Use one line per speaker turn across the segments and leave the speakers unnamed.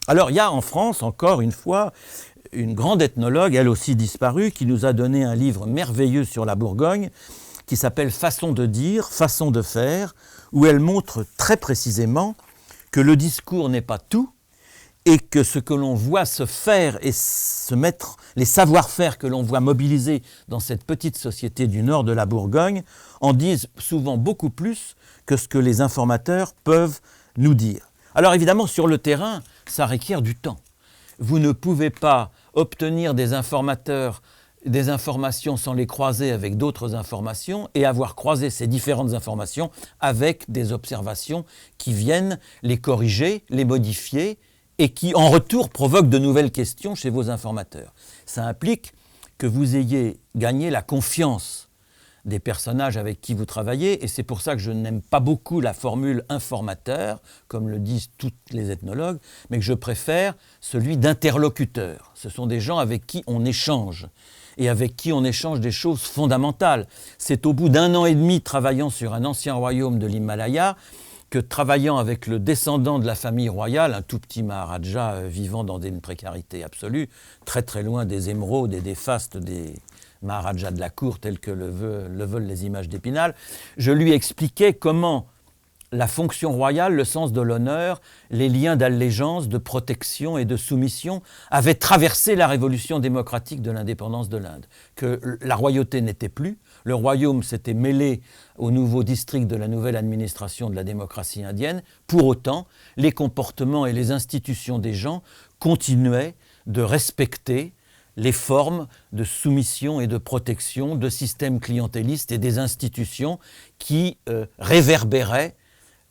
Alors, il y a en France, encore une fois, une grande ethnologue, elle aussi disparue, qui nous a donné un livre merveilleux sur la Bourgogne, qui s'appelle « Façon de dire, façon de faire », où elle montre très précisément que le discours n'est pas tout, et que ce que l'on voit se faire et se mettre, les savoir-faire que l'on voit mobiliser dans cette petite société du nord de la Bourgogne, en disent souvent beaucoup plus que ce que les informateurs peuvent nous dire. Alors évidemment, sur le terrain, ça requiert du temps. Vous ne pouvez pas obtenir des informateurs des informations sans les croiser avec d'autres informations et avoir croisé ces différentes informations avec des observations qui viennent les corriger, les modifier et qui, en retour, provoquent de nouvelles questions chez vos informateurs. Ça implique que vous ayez gagné la confiance des personnages avec qui vous travaillez, et c'est pour ça que je n'aime pas beaucoup la formule informateur, comme le disent toutes les ethnologues, mais que je préfère celui d'interlocuteur. Ce sont des gens avec qui on échange, et avec qui on échange des choses fondamentales. C'est au bout d'1 an et demi travaillant sur un ancien royaume de l'Himalaya que travaillant avec le descendant de la famille royale, un tout petit Maharaja vivant dans une précarité absolue, très très loin des émeraudes et des fastes des Maharajas de la cour tels que le veulent les images d'Épinal, je lui expliquais comment la fonction royale, le sens de l'honneur, les liens d'allégeance, de protection et de soumission avaient traversé la révolution démocratique de l'indépendance de l'Inde. Que la royauté n'était plus, le royaume s'était mêlé au nouveau district de la nouvelle administration de la démocratie indienne. Pour autant, les comportements et les institutions des gens continuaient de respecter les formes de soumission et de protection de systèmes clientélistes et des institutions qui réverbéraient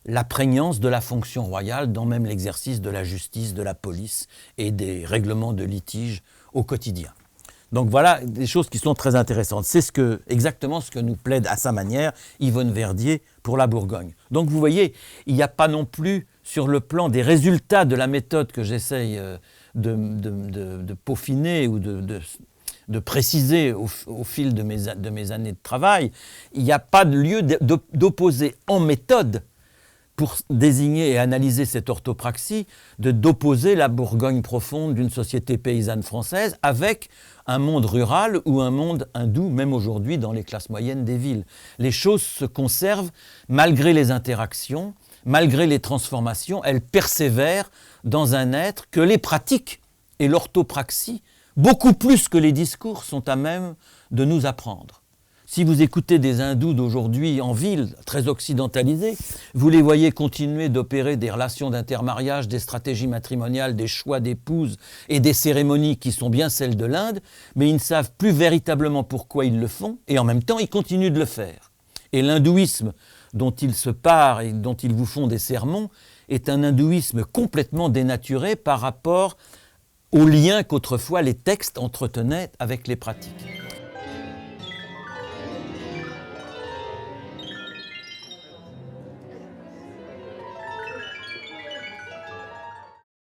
la prégnance de la fonction royale dans même l'exercice de la justice, de la police et des règlements de litige au quotidien. Donc voilà des choses qui sont très intéressantes. C'est exactement ce que nous plaide à sa manière Yvonne Verdier pour la Bourgogne. Donc vous voyez, il n'y a pas non plus sur le plan des résultats de la méthode que j'essaye de peaufiner ou de préciser au fil de mes années de travail, il n'y a pas de lieu d'opposer en méthode pour désigner et analyser cette orthopraxie, d'opposer la Bourgogne profonde d'une société paysanne française avec un monde rural ou un monde hindou, même aujourd'hui dans les classes moyennes des villes. Les choses se conservent malgré les interactions, malgré les transformations, elles persévèrent dans un être que les pratiques et l'orthopraxie, beaucoup plus que les discours, sont à même de nous apprendre. Si vous écoutez des hindous d'aujourd'hui en ville, très occidentalisés, vous les voyez continuer d'opérer des relations d'intermariage, des stratégies matrimoniales, des choix d'épouses et des cérémonies qui sont bien celles de l'Inde, mais ils ne savent plus véritablement pourquoi ils le font, et en même temps, ils continuent de le faire. Et l'hindouisme dont ils se parent et dont ils vous font des sermons est un hindouisme complètement dénaturé par rapport aux liens qu'autrefois les textes entretenaient avec les pratiques.